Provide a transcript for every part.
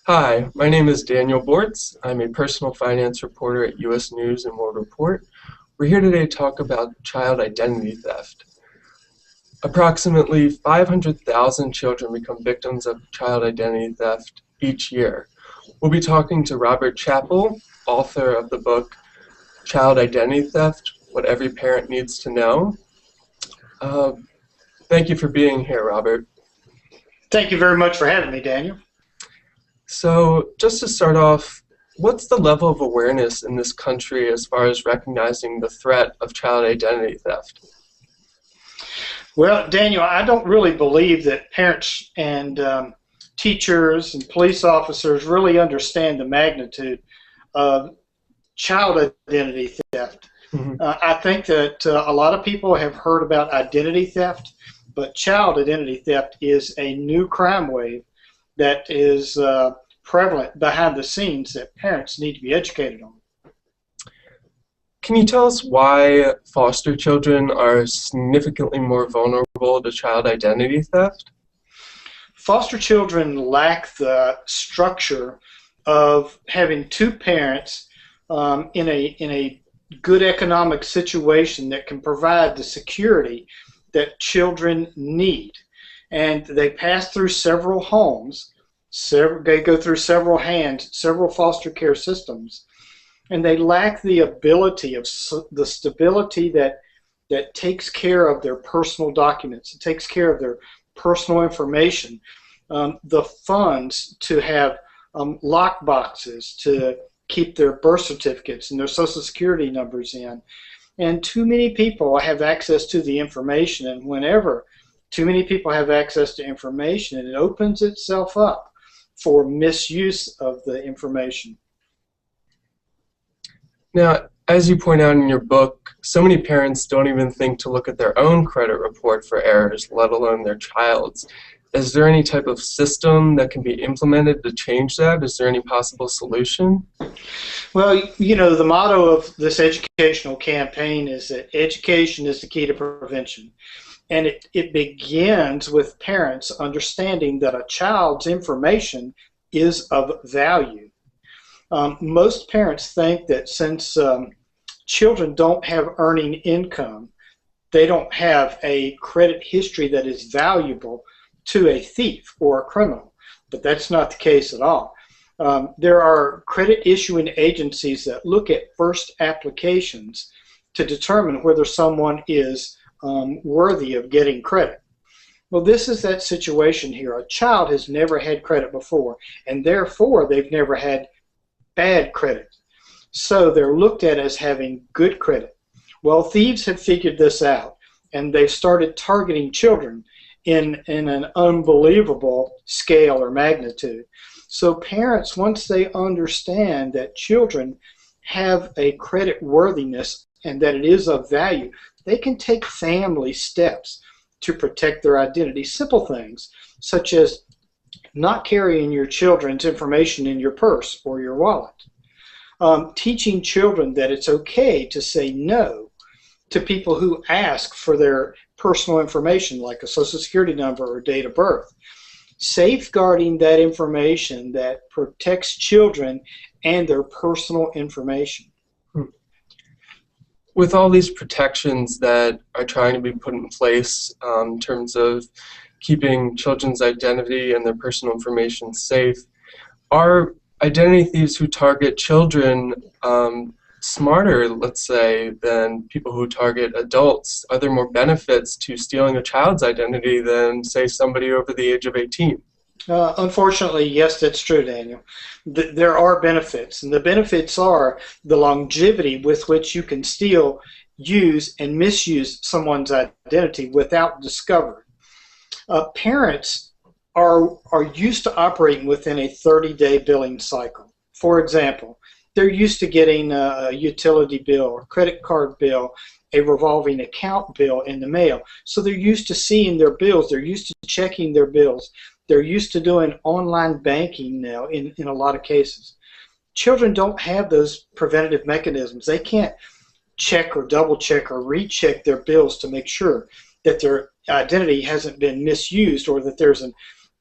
Hi, my name is Daniel Bortz. I'm a personal finance reporter at U.S. News and World Report. We're here today to talk about child identity theft. Approximately 500,000 children become victims of child identity theft each year. We'll be talking to Robert Chappell, author of the book Child Identity Theft: What Every Parent Needs to Know. Thank you for being here, Robert. Thank you very much for having me, Daniel. So just to start off, what's the level of awareness in this country as far as recognizing the threat of child identity theft? Well, Daniel, I don't really believe that parents and teachers and police officers really understand the magnitude of child identity theft. I think that a lot of people have heard about identity theft, but child identity theft is a new crime wave that is prevalent behind the scenes that parents need to be educated on. Can you tell us why foster children are significantly more vulnerable to child identity theft? Foster children lack the structure of having two parents in a good economic situation that can provide the security that children need. And they pass through several homes, they go through several hands, several foster care systems, and they lack the ability of the stability that takes care of their personal documents, it takes care of their personal information, the funds to have lock boxes to keep their birth certificates and their social security numbers in. And too many people have access to the information, and whenever too many people have access to information, and it opens itself up for misuse of the information. Now, as you point out in your book, so many parents don't even think to look at their own credit report for errors, let alone their child's. Is there any type of system that can be implemented to change that? Is there any possible solution? Well, you know, the motto of this educational campaign is that education is the key to prevention. And it begins with parents understanding that a child's information is of value. Most parents think that since children don't have earning income, they don't have a credit history that is valuable to a thief or a criminal. But that's not the case at all. There are credit issuing agencies that look at first applications to determine whether someone is worthy of getting credit. Well, this is that situation here. A child has never had credit before, and therefore they've never had bad credit. So they're looked at as having good credit. Well, thieves have figured this out, and they've started targeting children in an unbelievable scale or magnitude. So parents, once they understand that children have a credit worthiness and that it is of value, they can take family steps to protect their identity. Simple things such as not carrying your children's information in your purse or your wallet. Teaching children that it's okay to say no to people who ask for their personal information like a social security number or date of birth. Safeguarding that information that protects children and their personal information. With all these protections that are trying to be put in place in terms of keeping children's identity and their personal information safe, are identity thieves who target children smarter, let's say, than people who target adults? Are there more benefits to stealing a child's identity than, say, somebody over the age of 18? Unfortunately, yes, that's true, Daniel. There are benefits, and the benefits are the longevity with which you can steal, use, and misuse someone's identity without discovery. Parents are used to operating within a 30-day billing cycle. For example, they're used to getting a utility bill, a credit card bill, a revolving account bill in the mail. So they're used to seeing their bills. They're used to checking their bills. They're used to doing online banking now in a lot of cases. Children don't have those preventative mechanisms. They can't check or double check or recheck their bills to make sure that their identity hasn't been misused or that there's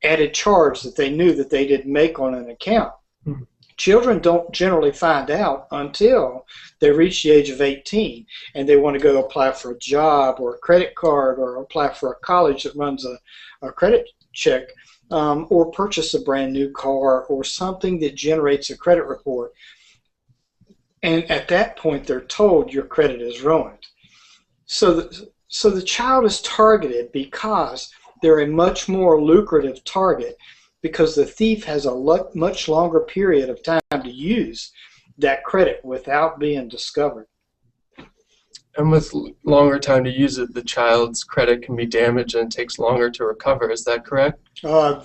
added charge that they knew that they didn't make on an account. Mhm. Children don't generally find out until they reach the age of 18 and they want to go apply for a job or a credit card or apply for a college that runs a credit check, or purchase a brand new car or something that generates a credit report. And at that point, they're told your credit is ruined. So the child is targeted because they're a much more lucrative target, because the thief has a much longer period of time to use that credit without being discovered. And with longer time to use it, the child's credit can be damaged and it takes longer to recover. Is that correct?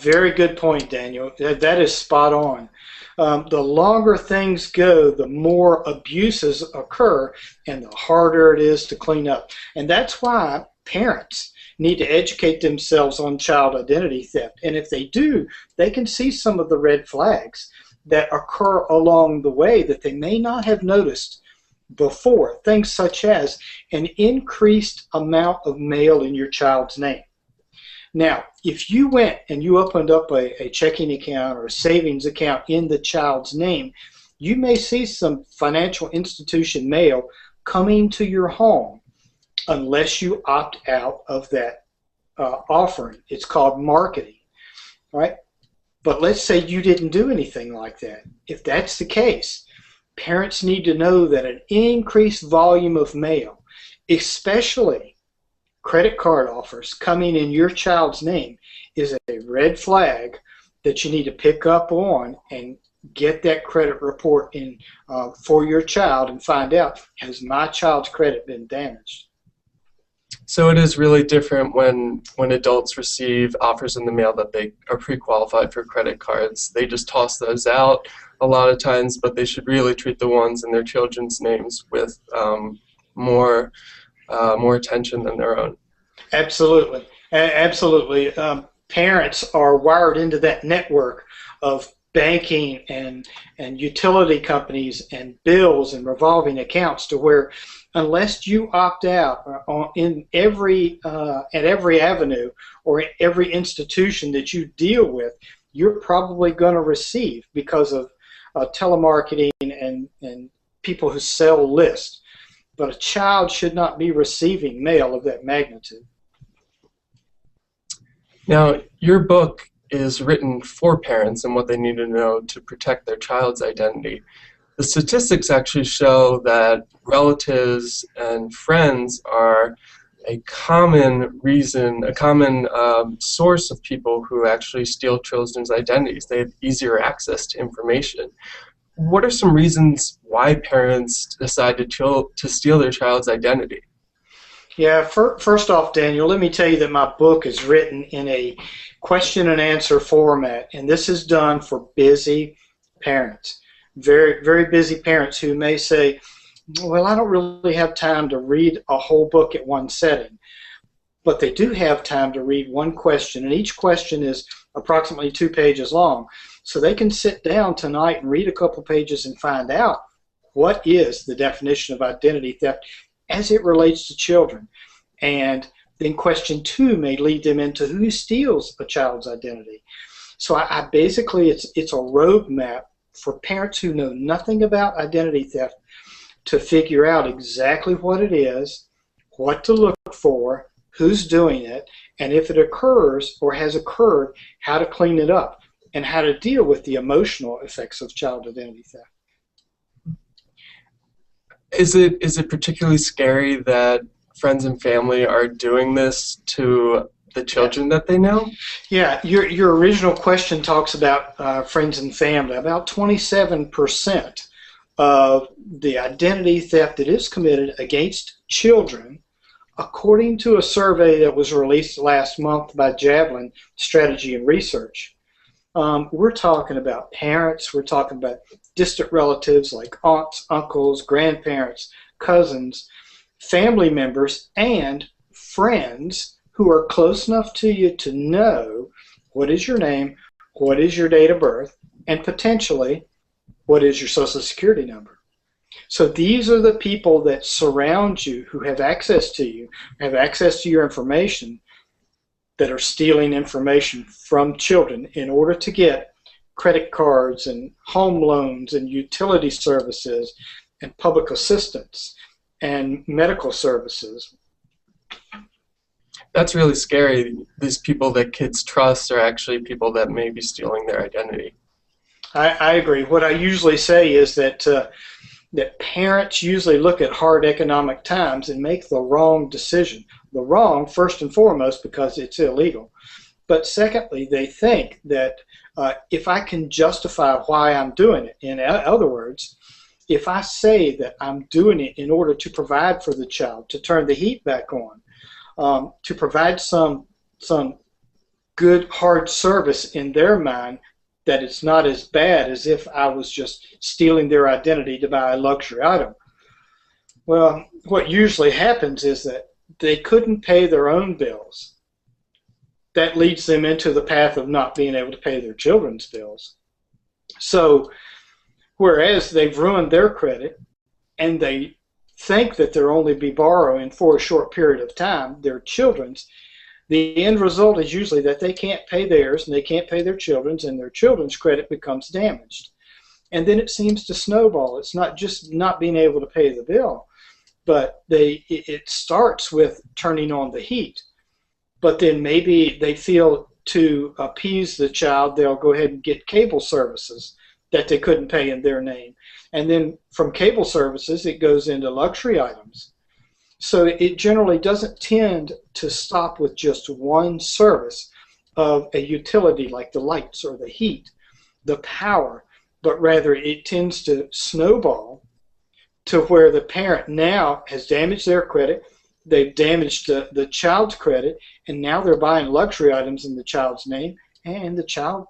Very good point, Daniel. That is spot on. The longer things go, the more abuses occur and the harder it is to clean up. And that's why parents need to educate themselves on child identity theft. And if they do, they can see some of the red flags that occur along the way that they may not have noticed before. Things such as an increased amount of mail in your child's name. Now, if you went and you opened up a checking account or a savings account in the child's name, you may see some financial institution mail coming to your home unless you opt out of that offering. It's called marketing, right? But let's say you didn't do anything like that. If that's the case, parents need to know that an increased volume of mail, especially credit card offers coming in your child's name, is a red flag that you need to pick up on and get that credit report in for your child and find out, has my child's credit been damaged? So it is really different when adults receive offers in the mail that they are pre-qualified for credit cards. They just toss those out a lot of times, but they should really treat the ones in their children's names with more attention than their own. Absolutely. Absolutely. Parents are wired into that network of banking and utility companies and bills and revolving accounts, to where unless you opt out in every at every avenue or every institution that you deal with, you're probably going to receive, because of telemarketing and people who sell lists. But a child should not be receiving mail of that magnitude. Now, your book is written for parents and what they need to know to protect their child's identity. The statistics actually show that relatives and friends are a common reason, a common source of people who actually steal children's identities. They have easier access to information. What are some reasons why parents decide to steal their child's identity? Yeah, first off, Daniel, let me tell you that my book is written in a question and answer format, and this is done for busy parents, very, very busy parents who may say, well, I don't really have time to read a whole book at one setting, but they do have time to read one question, and each question is approximately 2 pages long. So they can sit down tonight and read a couple pages and find out what is the definition of identity theft as it relates to children. And then question 2 may lead them into who steals a child's identity. So I basically, it's a roadmap for parents who know nothing about identity theft to figure out exactly what it is, what to look for, who's doing it, and if it occurs or has occurred, how to clean it up, and how to deal with the emotional effects of child identity theft. Is it particularly scary that friends and family are doing this to the children that they know? Yeah, your original question talks about friends and family. About 27% of the identity theft that is committed against children, according to a survey that was released last month by Javelin Strategy and Research. We're talking about parents, we're talking about distant relatives like aunts, uncles, grandparents, cousins, family members, and friends who are close enough to you to know what is your name, what is your date of birth, and potentially what is your social security number. So these are the people that surround you, who have access to you, have access to your information, that are stealing information from children in order to get credit cards and home loans and utility services and public assistance and medical services. That's really scary. These people that kids trust are actually people that may be stealing their identity. I agree. What I usually say is that that parents usually look at hard economic times and make the wrong decision. The wrong, first and foremost, because it's illegal. But secondly, they think that if I can justify why I'm doing it, in other words, if I say that I'm doing it in order to provide for the child, to turn the heat back on, to provide some good hard service in their mind, that it's not as bad as if I was just stealing their identity to buy a luxury item. Well, what usually happens is that they couldn't pay their own bills. That leads them into the path of not being able to pay their children's bills. So, whereas they've ruined their credit and they think that they'll only be borrowing for a short period of time, their children's, the end result is usually that they can't pay theirs and they can't pay their children's, and their children's credit becomes damaged. And then it seems to snowball. It's not just not being able to pay the bill, but it starts with turning on the heat. But then maybe they feel to appease the child, they'll go ahead and get cable services that they couldn't pay in their name. And then from cable services, it goes into luxury items. So it generally doesn't tend to stop with just one service of a utility like the lights or the heat, the power, but rather it tends to snowball to where the parent now has damaged their credit, they've damaged the child's credit, and now they're buying luxury items in the child's name, and the child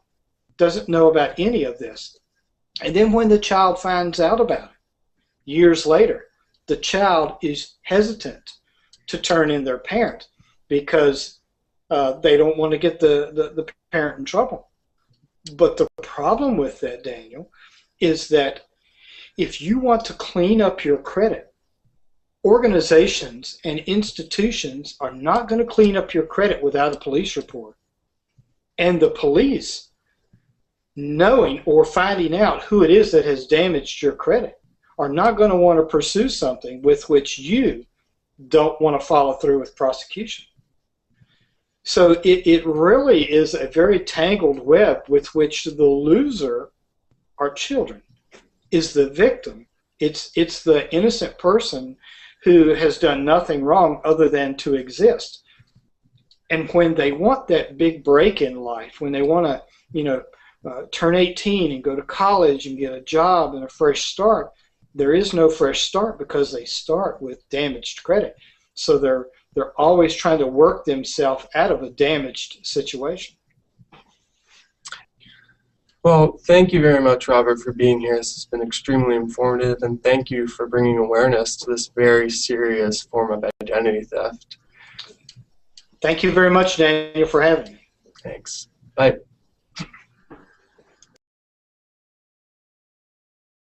doesn't know about any of this. And then when the child finds out about it, years later, the child is hesitant to turn in their parent because they don't want to get the parent in trouble. But the problem with that, Daniel, is that if you want to clean up your credit, organizations and institutions are not going to clean up your credit without a police report. And the police, knowing or finding out who it is that has damaged your credit, are not going to want to pursue something with which you don't want to follow through with prosecution. So it really is a very tangled web with which the loser are children, is the victim. It's the innocent person who has done nothing wrong other than to exist. And when they want that big break in life, when they want to, turn 18 and go to college and get a job and a fresh start, there is no fresh start because they start with damaged credit. So they're always trying to work themselves out of a damaged situation. Well, thank you very much, Robert, for being here. This has been extremely informative, and thank you for bringing awareness to this very serious form of identity theft. Thank you very much, Daniel, for having me. Thanks. Bye.